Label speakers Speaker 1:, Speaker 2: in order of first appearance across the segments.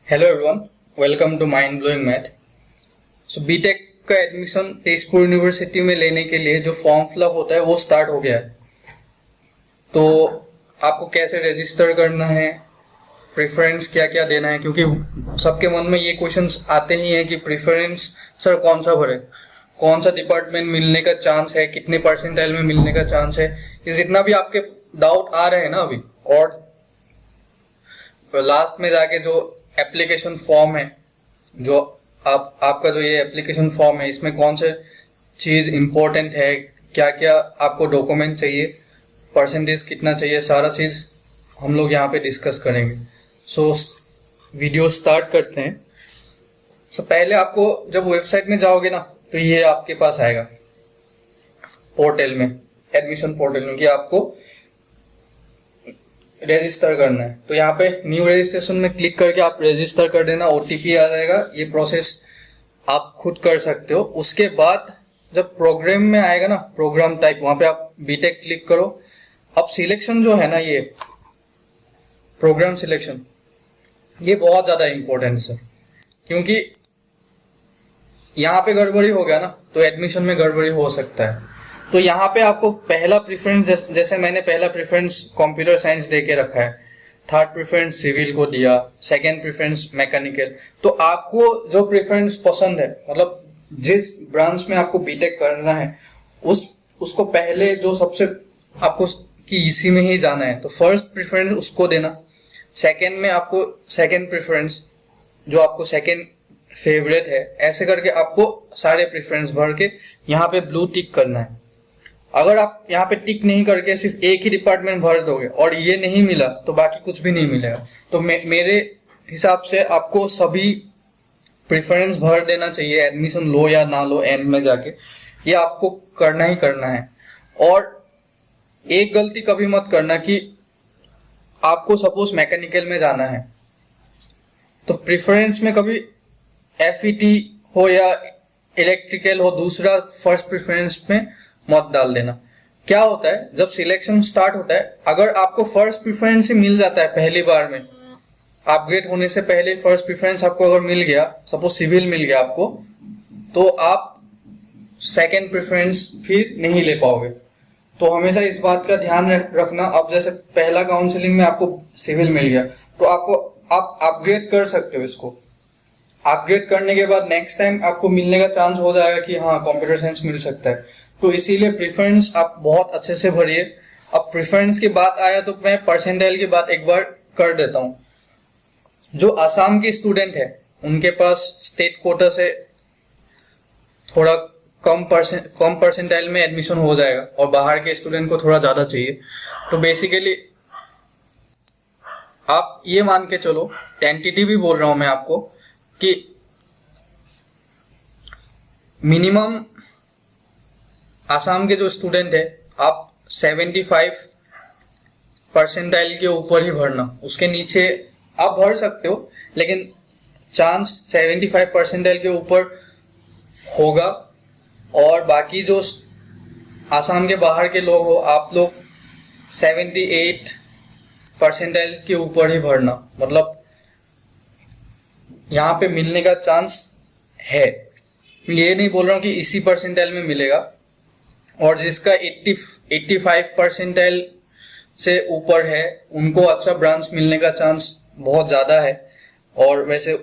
Speaker 1: Hello everyone, welcome to mind blowing math. So BTech का admission Tezpur university में लेने के लिए जो फॉर्म फिलअप होता है वो स्टार्ट हो गया है। तो आपको कैसे रजिस्टर करना है, प्रेफरेंस क्या क्या देना है, क्योंकि सबके मन में ये क्वेश्चंस आते ही हैं कि प्रेफरेंस सर कौन सा भरे, कौन सा डिपार्टमेंट मिलने का चांस है, कितने परसेंटाइल में मिलने का चांस है। ये जितना भी आपके डाउट आ रहे हैं ना अभी, और लास्ट में जाके जो एप्लीकेशन फॉर्म है, जो आपका जो ये एप्लीकेशन फॉर्म है, इसमें कौन से चीज इंपॉर्टेंट है, क्या क्या आपको डॉक्यूमेंट चाहिए, परसेंटेज कितना चाहिए, सारा चीज हम लोग यहाँ पे डिस्कस करेंगे। सो वीडियो स्टार्ट करते हैं। सो पहले आपको जब वेबसाइट में जाओगे ना तो ये आपके पास आएगा पोर्टल में, एडमिशन पोर्टल में, कि आपको रजिस्टर करना है। तो यहाँ पे न्यू रजिस्ट्रेशन में क्लिक करके आप रजिस्टर कर देना, ओटीपी आ जाएगा। ये प्रोसेस आप खुद कर सकते हो। उसके बाद जब प्रोग्राम में आएगा ना, प्रोग्राम टाइप, वहां पे आप बीटेक क्लिक करो। अब सिलेक्शन जो है ना, ये प्रोग्राम सिलेक्शन, ये बहुत ज्यादा इंपॉर्टेंट है सर, क्योंकि यहाँ पे गड़बड़ी हो गया ना तो एडमिशन में गड़बड़ी हो सकता है। तो यहाँ पे आपको पहला प्रेफरेंस, जैसे मैंने पहला प्रेफरेंस कंप्यूटर साइंस दे के रखा है, थर्ड प्रेफरेंस सिविल को दिया, सेकेंड प्रेफरेंस मैकेनिकल। तो आपको जो प्रेफरेंस पसंद है, मतलब जिस ब्रांच में आपको बीटेक करना है, उसको पहले जो सबसे आपको कि इसी में ही जाना है तो फर्स्ट प्रेफरेंस उसको देना। सेकेंड में आपको सेकेंड प्रेफरेंस, जो आपको सेकेंड फेवरेट है, ऐसे करके आपको सारे प्रेफरेंस भर के यहाँ पे ब्लू टिक करना है। अगर आप यहाँ पे टिक नहीं करके सिर्फ एक ही डिपार्टमेंट भर दोगे और ये नहीं मिला तो बाकी कुछ भी नहीं मिलेगा। तो मेरे हिसाब से आपको सभी प्रेफरेंस भर देना चाहिए, एडमिशन लो या ना लो, एंड में जाके ये आपको करना ही करना है। और एक गलती कभी मत करना कि आपको सपोज मैकेनिकल में जाना है तो प्रेफरेंस में कभी एफईटी हो या इलेक्ट्रिकल हो, दूसरा फर्स्ट प्रेफरेंस में मत डाल देना। क्या होता है, जब सिलेक्शन स्टार्ट होता है, अगर आपको फर्स्ट प्रेफरेंस ही मिल जाता है पहली बार में, अपग्रेड होने से पहले फर्स्ट प्रेफरेंस आपको अगर मिल गया, सपोज सिविल मिल गया आपको, तो आप सेकेंड प्रेफरेंस फिर नहीं ले पाओगे। तो हमेशा इस बात का ध्यान रखना। अब जैसे पहला काउंसलिंग में आपको सिविल मिल गया तो आप अपग्रेड कर सकते हो। इसको अपग्रेड करने के बाद नेक्स्ट टाइम आपको मिलने का चांस हो जाएगा कि हाँ कंप्यूटर साइंस मिल सकता है। तो इसीलिए प्रेफरेंस आप बहुत अच्छे से भरिए। अब प्रेफरेंस की बात आया तो मैं परसेंटाइल की बात एक बार कर देता हूँ। जो आसाम के स्टूडेंट है उनके पास स्टेट कोटा से थोड़ा कम परसेंटाइल में एडमिशन हो जाएगा, और बाहर के स्टूडेंट को थोड़ा ज्यादा चाहिए। तो बेसिकली आप ये मान के चलो, टेंटेटिव भी बोल रहा हूं मैं आपको, कि मिनिमम आसाम के जो स्टूडेंट है आप 75 परसेंटाइल के ऊपर ही भरना। उसके नीचे आप भर सकते हो, लेकिन चांस 75 परसेंटाइल के ऊपर होगा। और बाकी जो आसाम के बाहर के लोग हो, आप लोग 78 परसेंटाइल के ऊपर ही भरना। मतलब यहाँ पे मिलने का चांस है। ये नहीं बोल रहा हूँ कि इसी परसेंटाइल में मिलेगा। और जिसका 85 परसेंटाइल से ऊपर है उनको अच्छा ब्रांच मिलने का चांस बहुत ज्यादा है। और वैसे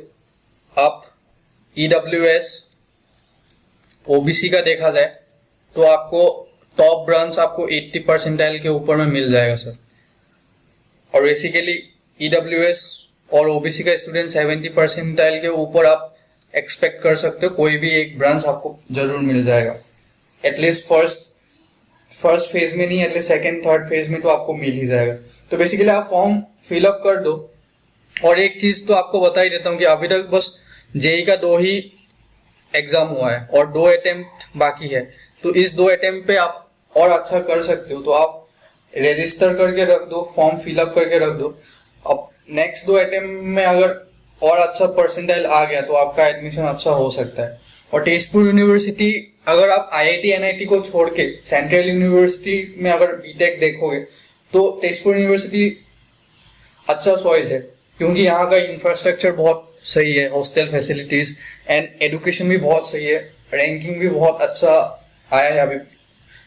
Speaker 1: आप ईडब्ल्यूएस ओबीसी का देखा जाए तो आपको टॉप ब्रांच आपको 80 परसेंटाइल के ऊपर में मिल जाएगा सर। और बेसिकली ईडब्ल्यूएस और ओबीसी का स्टूडेंट 70 परसेंटाइल के ऊपर आप एक्सपेक्ट कर सकते हो, कोई भी एक ब्रांच आपको जरूर मिल जाएगा। एटलीस्ट फर्स्ट फेज में नहीं, एटलीस्ट सेकेंड थर्ड फेज में तो आपको मिल ही जाएगा। तो बेसिकली आप फॉर्म फिलअप कर दो। और एक चीज तो आपको बता ही देता हूँ कि अभी तक बस जेई का 2 ही एग्जाम हुआ है और 2 अटेम्प्ट बाकी है। तो इस 2 अटेम्प्ट पे आप और अच्छा कर सकते हो। तो आप रजिस्टर करके रख दो, फॉर्म फिलअप करके रख दो। अब नेक्स्ट 2 अटेम्प्ट में अगर और अच्छा परसेंटाइल आ गया तो आपका एडमिशन अच्छा हो सकता है। और तेजपुर यूनिवर्सिटी, अगर आप आईआईटी एनआईटी को छोड़ के सेंट्रल यूनिवर्सिटी में अगर बीटेक देखोगे तो तेजपुर यूनिवर्सिटी अच्छा चॉइस है, क्योंकि यहाँ का इंफ्रास्ट्रक्चर बहुत सही है, हॉस्टल फैसिलिटीज एंड एजुकेशन भी बहुत सही है, रैंकिंग भी बहुत अच्छा आया है अभी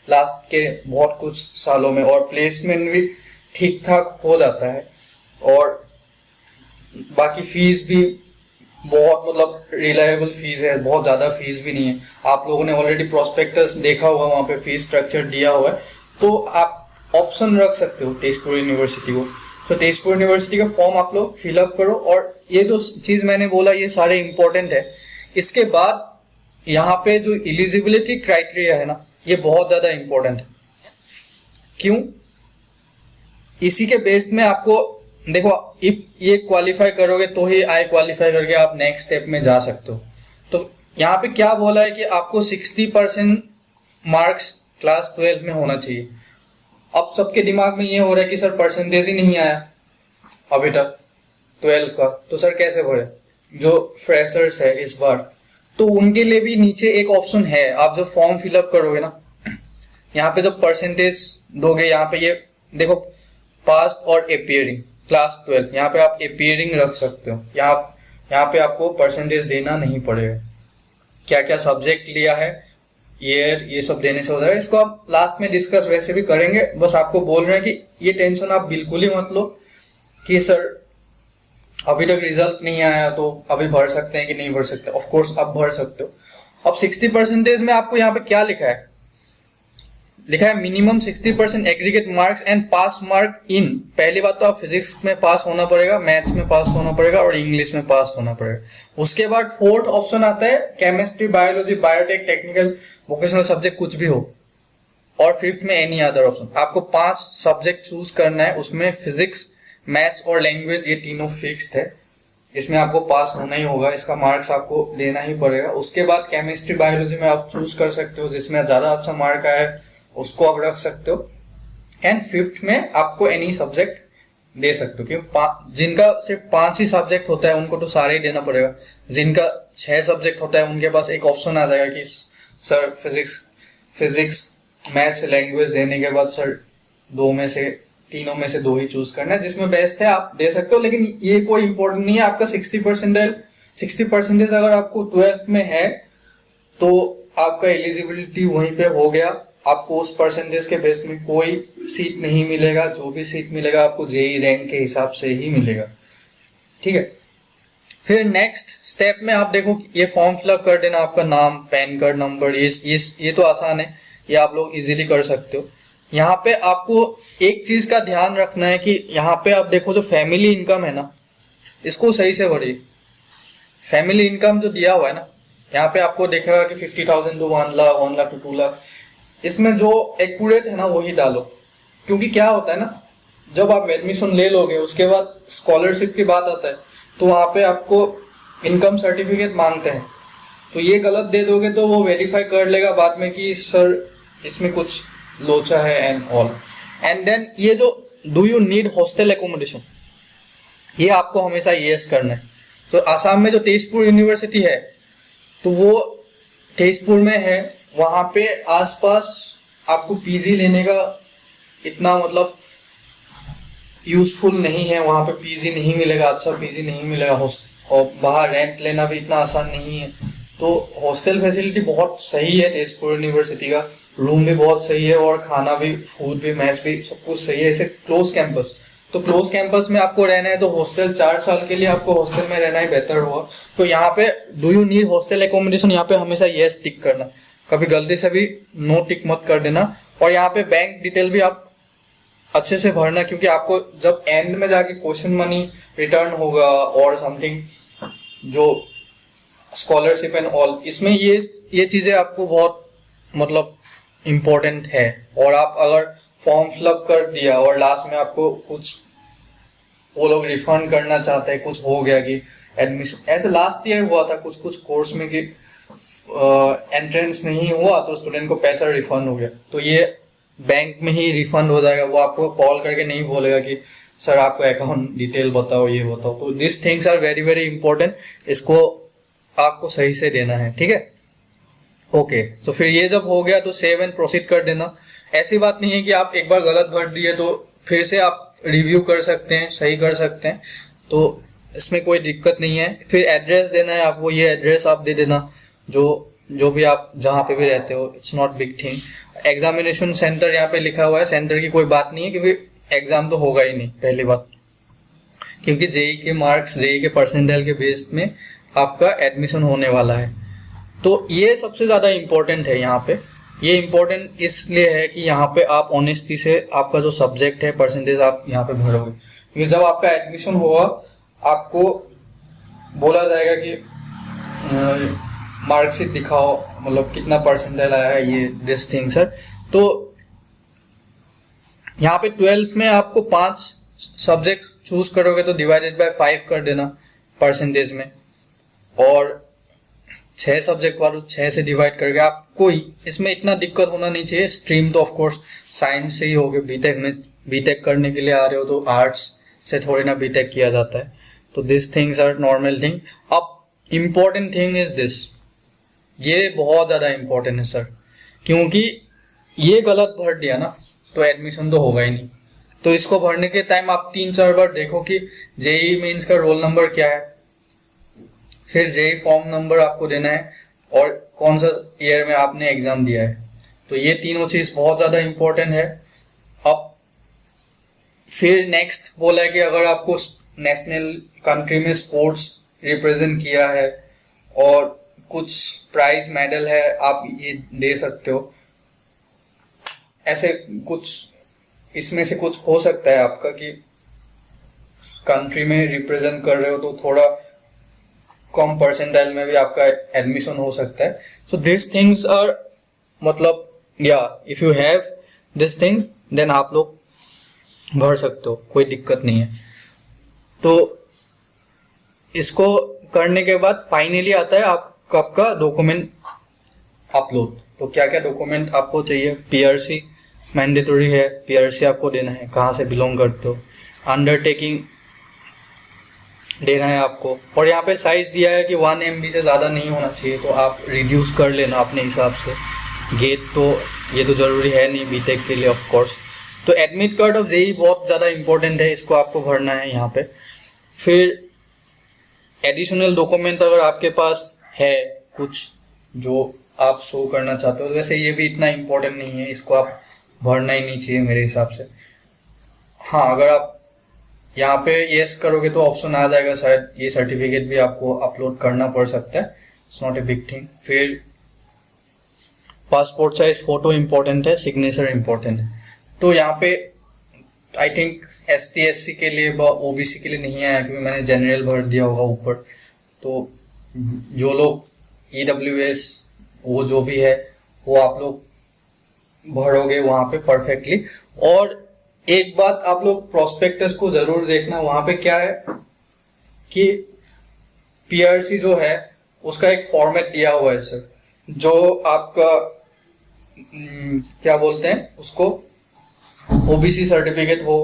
Speaker 1: लास्ट के बहुत कुछ सालों में, और प्लेसमेंट भी ठीक ठाक हो जाता है, और बाकी फीस भी बहुत मतलब रिलायबल फीस है, बहुत ज्यादा फीस भी नहीं है। आप लोगों ने ऑलरेडी प्रोस्पेक्टस देखा होगा, वहां पे फीस स्ट्रक्चर दिया हुआ है, तो आप ऑप्शन रख सकते हो तेजपुर यूनिवर्सिटी को। तो तेजपुर यूनिवर्सिटी का फॉर्म आप लोग फिलअप करो, और ये जो चीज मैंने बोला ये सारे इंपॉर्टेंट है। इसके बाद यहाँ पे जो एलिजिबिलिटी क्राइटेरिया है ना, ये बहुत ज्यादा इंपॉर्टेंट है। क्यों? इसी के बेस में आपको देखो, इफ ये क्वालिफाई करोगे तो ही आई क्वालिफाई करके आप नेक्स्ट स्टेप में जा सकते हो। तो यहाँ पे क्या बोला है कि आपको 60% मार्क्स क्लास 12 में होना चाहिए। अब सबके दिमाग में ये हो रहा है कि सर परसेंटेज ही नहीं आया अभी तक 12 का, तो सर कैसे भरे? जो फ्रेशर्स है इस बार, तो उनके लिए भी नीचे एक ऑप्शन है। आप जब फॉर्म फिलअप करोगे ना, यहाँ पे जब परसेंटेज दोगे, यहाँ पे ये देखो पास्ट और अपीयरिंग क्लास 12, यहाँ पे आप अपीयरिंग रख सकते हो। यहाँ पे आपको परसेंटेज देना नहीं पड़ेगा। क्या क्या सब्जेक्ट लिया है, ये सब देने से हो जाएगा। इसको आप लास्ट में डिस्कस वैसे भी करेंगे, बस आपको बोल रहे हैं कि ये टेंशन आप बिल्कुल ही मत लो कि सर अभी तक रिजल्ट नहीं आया तो अभी भर सकते हैं कि नहीं भर सकते। ऑफ कोर्स आप भर सकते हो। अब 60% में आपको यहाँ पे क्या लिखा है? लिखा है minimum 60% aggregate marks and pass mark in. पहली बात तो आप फिजिक्स में पास होना पड़ेगा, मैथ्स में पास होना पड़ेगा और इंग्लिश में पास होना पड़ेगा। उसके बाद फोर्थ ऑप्शन आता है chemistry, biology, biotech, technical, vocational subject कुछ भी हो, और फिफ्थ में एनी अदर ऑप्शन। आपको 5 सब्जेक्ट चूज करना है, उसमें फिजिक्स, मैथ्स और लैंग्वेज ये तीनों फिक्स्ड है। इसमें आपको पास होना ही होगा, इसका मार्क्स आपको लेना ही पड़ेगा। उसके बाद केमिस्ट्री, बायोलॉजी में आप चूज कर सकते हो, जिसमें ज्यादा अच्छा मार्क आया है उसको आप रख सकते हो। एंड फिफ्थ में आपको एनी सब्जेक्ट दे सकते हो, क्योंकि जिनका सिर्फ 5 ही सब्जेक्ट होता है उनको तो सारे ही देना पड़ेगा। जिनका 6 सब्जेक्ट होता है उनके पास एक ऑप्शन आ जाएगा कि सर फिजिक्स, मैथ्स, लैंग्वेज देने के बाद सर तीनों में से 2 ही चूज करना है, जिसमें बेस्ट है आप दे सकते हो। लेकिन ये कोई इंपॉर्टेंट नहीं है। आपका 60% अगर आपको 12th में है तो आपका एलिजिबिलिटी वहीं पे हो गया। आपको उस परसेंटेज के बेस में कोई सीट नहीं मिलेगा, जो भी सीट मिलेगा आपको जेई रैंक के हिसाब से ही मिलेगा। ठीक है। फिर नेक्स्ट स्टेप में आप देखो ये फॉर्म फिलअप कर देना, आपका नाम, पैन कार्ड नंबर, ये तो आसान है, ये आप लोग इजीली कर सकते हो। यहाँ पे आपको एक चीज का ध्यान रखना है कि यहाँ पे आप देखो जो फैमिली इनकम है ना, इसको सही से भरिए। फैमिली इनकम जो दिया हुआ है ना, यहाँ पे आपको देखेगा कि 50,000 टू 1 लाख, 1 लाख टू 2 लाख, इसमें जो एक्यूरेट है ना वही डालो। क्योंकि क्या होता है ना, जब आप एडमिशन ले लोगे उसके बाद स्कॉलरशिप की बात आता है तो वहां पे आपको इनकम सर्टिफिकेट मांगते हैं, तो ये गलत दे दोगे तो वो वेरीफाई कर लेगा बाद में कि सर इसमें कुछ लोचा है एंड ऑल। एंड देन ये जो do you need hostel accommodation, ये आपको हमेशा यस करना है। तो आसाम में जो तेजपुर यूनिवर्सिटी है तो वो तेजपुर में है, वहां पे आसपास आपको पीजी लेने का इतना मतलब यूजफुल नहीं है। वहां पे पीजी नहीं मिलेगा, अच्छा पीजी नहीं मिलेगा, और बाहर रेंट लेना भी इतना आसान नहीं है। तो हॉस्टल फैसिलिटी बहुत सही है तेजपुर यूनिवर्सिटी का, रूम भी बहुत सही है और खाना भी, फूड भी, मैच भी, सब कुछ सही है। इसे क्लोज कैंपस, तो क्लोज कैंपस में आपको रहना है तो हॉस्टल 4 साल के लिए आपको हॉस्टल में रहना ही बेहतर होगा। तो यहाँ पे do you need hostel accommodation, यहाँ पे हमेशा यस टिक करना, कभी गलती से भी नो टिक मत कर देना। और यहाँ पे बैंक डिटेल भी आप अच्छे से भरना, क्योंकि आपको जब एंड में जाके क्वेश्चन मनी रिटर्न होगा और समथिंग जो स्कॉलरशिप एंड ऑल, इसमें ये चीजें आपको बहुत मतलब इम्पोर्टेंट है। और आप अगर फॉर्म फिलअप कर दिया और लास्ट में आपको कुछ वो लोग रिफंड करना चाहते हैं, कुछ हो गया कि एडमिशन, ऐसे लास्ट ईयर हुआ था कुछ कोर्स में कि एंट्रेंस नहीं हुआ तो स्टूडेंट को पैसा रिफंड हो गया, तो ये बैंक में ही रिफंड हो जाएगा। वो आपको कॉल करके नहीं बोलेगा कि सर आपको अकाउंट डिटेल बताओ, ये बताओ। तो this things are very very important, इसको आपको सही से देना है। ठीक है, ओके। तो फिर ये जब हो गया तो सेव एंड प्रोसीड कर देना। ऐसी बात नहीं है कि आप एक बार गलत भर दिए तो फिर से आप रिव्यू कर सकते हैं, सही कर सकते हैं। तो इसमें कोई दिक्कत नहीं है। फिर एड्रेस देना है आपको, ये एड्रेस आप दे देना जो भी आप जहाँ पे भी रहते हो, it's not big thing. Examination centre यहाँ पे लिखा हुआ है, सेंटर की कोई बात नहीं है क्योंकि एग्जाम तो होगा ही नहीं पहली बात, क्योंकि जेई के मार्क्स, जेई के परसेंटाइल के बेस में आपका एडमिशन होने वाला है। तो ये सबसे ज़्यादा इम्पोर्टेंट है यहाँ पे। ये इम्पोर्टेंट इसलिए है कि यहाँ पे आप ऑनेस्टी से आपका जो सब्जेक्ट है परसेंटेज आप यहाँ पे भरोगे, क्योंकि जब आपका एडमिशन होगा आपको बोला जाएगा कि मार्कशीट दिखाओ, मतलब कितना परसेंटाइल आया है, ये दिस थिंग सर। तो यहाँ पे 12th में आपको 5 सब्जेक्ट चूज करोगे तो डिवाइडेड बाय 5 कर देना परसेंटेज में, और 6 सब्जेक्ट वालों 6 से डिवाइड करके आपको इसमें इतना दिक्कत होना नहीं चाहिए। स्ट्रीम तो ऑफ कोर्स साइंस से ही होगे, बीटेक में बीटेक करने के लिए आ रहे हो तो आर्ट्स से थोड़ी ना बीटेक किया जाता है। तो this things are normal thing. अब इम्पोर्टेंट थिंग इज दिस, ये बहुत ज्यादा इम्पोर्टेंट है सर, क्योंकि ये गलत भर दिया ना तो एडमिशन तो होगा ही नहीं। तो इसको भरने के टाइम आप 3-4 बार देखो कि जेई मेंस का रोल नंबर क्या है, फिर जेई फॉर्म नंबर आपको देना है, और कौन सा ईयर में आपने एग्जाम दिया है। तो ये तीनों चीज बहुत ज्यादा इम्पोर्टेंट है। अब फिर नेक्स्ट बोला है कि अगर आपको नेशनल कंट्री में स्पोर्ट्स रिप्रेजेंट किया है और कुछ प्राइज मेडल है, आप ये दे सकते हो। ऐसे कुछ इसमें से कुछ हो सकता है आपका कि कंट्री में रिप्रेजेंट कर रहे हो तो थोड़ा कम परसेंटाइल में भी आपका एडमिशन हो सकता है। सो दिस थिंग्स आर, मतलब या if you have this things then आप लोग भर सकते हो, कोई दिक्कत नहीं है। तो इसको करने के बाद फाइनली आता है आपका डॉक्यूमेंट अपलोड। तो क्या क्या डॉक्यूमेंट आपको चाहिए? पीआरसी मैंडेटरी है, पीआरसी आपको देना है, कहाँ से बिलोंग करते हो, अंडरटेकिंग देना है आपको, और यहाँ पे साइज दिया है कि 1 MB से ज़्यादा नहीं होना चाहिए, तो आप रिड्यूस कर लेना अपने हिसाब से। गेट तो ये तो ज़रूरी है नहीं बीटेक के लिए ऑफ कोर्स। तो एडमिट कार्ड ऑफ जेई बहुत ज़्यादा इंपॉर्टेंट है, इसको आपको भरना है यहाँ पे। फिर एडिशनल डॉक्यूमेंट अगर आपके पास है कुछ जो आप शो करना चाहते हो, वैसे ये भी इतना इम्पोर्टेंट नहीं है, इसको आप भरना ही नहीं चाहिए मेरे हिसाब से। हाँ, अगर आप यहाँ पे यस करोगे तो ऑप्शन आ जाएगा शायद ये सर्टिफिकेट भी आपको अपलोड करना पड़ सकता है, it's not a big thing. फिर पासपोर्ट साइज फोटो इम्पोर्टेंट है, सिग्नेचर इम्पोर्टेंट है। तो यहाँ पे आई थिंक ST SC के लिए OBC के लिए नहीं आया क्योंकि मैंने जनरल भर दिया होगा ऊपर। तो जो लोग EWS वो जो भी है वो आप लोग भरोगे वहां पे परफेक्टली। और एक बात आप लोग प्रोस्पेक्टस को जरूर देखना, वहां पे क्या है कि पीआरसी जो है उसका एक फॉर्मेट दिया हुआ है सर, जो आपका क्या बोलते हैं उसको, ओबीसी सर्टिफिकेट हो,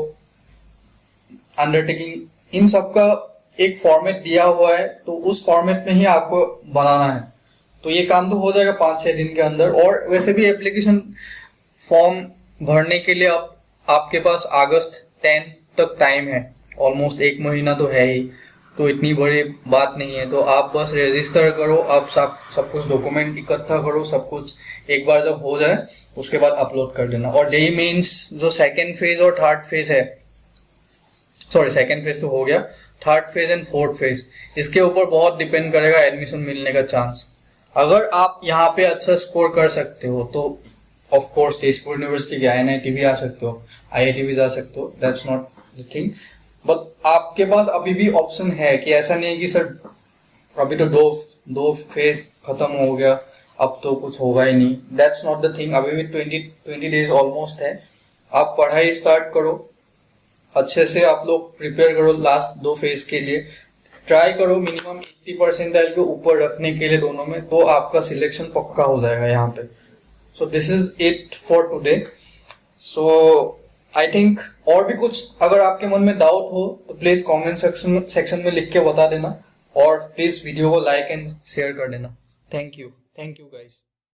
Speaker 1: अंडरटेकिंग, इन सब का एक फॉर्मेट दिया हुआ है, तो उस फॉर्मेट में ही आपको बनाना है। तो ये काम तो हो जाएगा 5-6 दिन के अंदर। और वैसे भी एप्लीकेशन फॉर्म भरने के लिए आपके पास अगस्त 10 तक टाइम है, ऑलमोस्ट 1 महीना तो है ही, तो इतनी बड़ी बात नहीं है। तो आप बस रजिस्टर करो, आप सब कुछ डॉक्यूमेंट इकट्ठा करो, सब कुछ एक बार जब हो जाए उसके बाद अपलोड कर देना। और जेईई मेंस जो सेकेंड फेज और थर्ड फेज है, सॉरी सेकेंड फेज तो हो गया, third phase and fourth phase, इसके ऊपर बहुत डिपेंड करेगा एडमिशन मिलने का चांस। अगर आप यहाँ पे अच्छा स्कोर कर सकते हो तो ऑफ कोर्स तेजपुर यूनिवर्सिटी के INIT भी आ सकते हो, IIT भी जा सकते हो, that's not the thing. But आपके पास अभी भी ऑप्शन है कि ऐसा नहीं है कि सर अभी तो दो फेज खत्म हो गया अब तो कुछ होगा ही नहीं, दैट्स नॉट द थिंग। अभी भी 20 डेज ऑलमोस्ट है। आप पढ़ाई स्टार्ट करो, अच्छे से आप लोग प्रिपेयर करो लास्ट 2 फेज के लिए, ट्राई करो मिनिमम 80% के ऊपर रखने के लिए दोनों में, तो आपका सिलेक्शन पक्का हो जाएगा यहाँ पे। So this is it for today. So I think और भी कुछ अगर आपके मन में डाउट हो तो प्लीज कमेंट सेक्शन में लिख के बता देना, और प्लीज वीडियो को लाइक एंड शेयर कर देना। Thank you guys.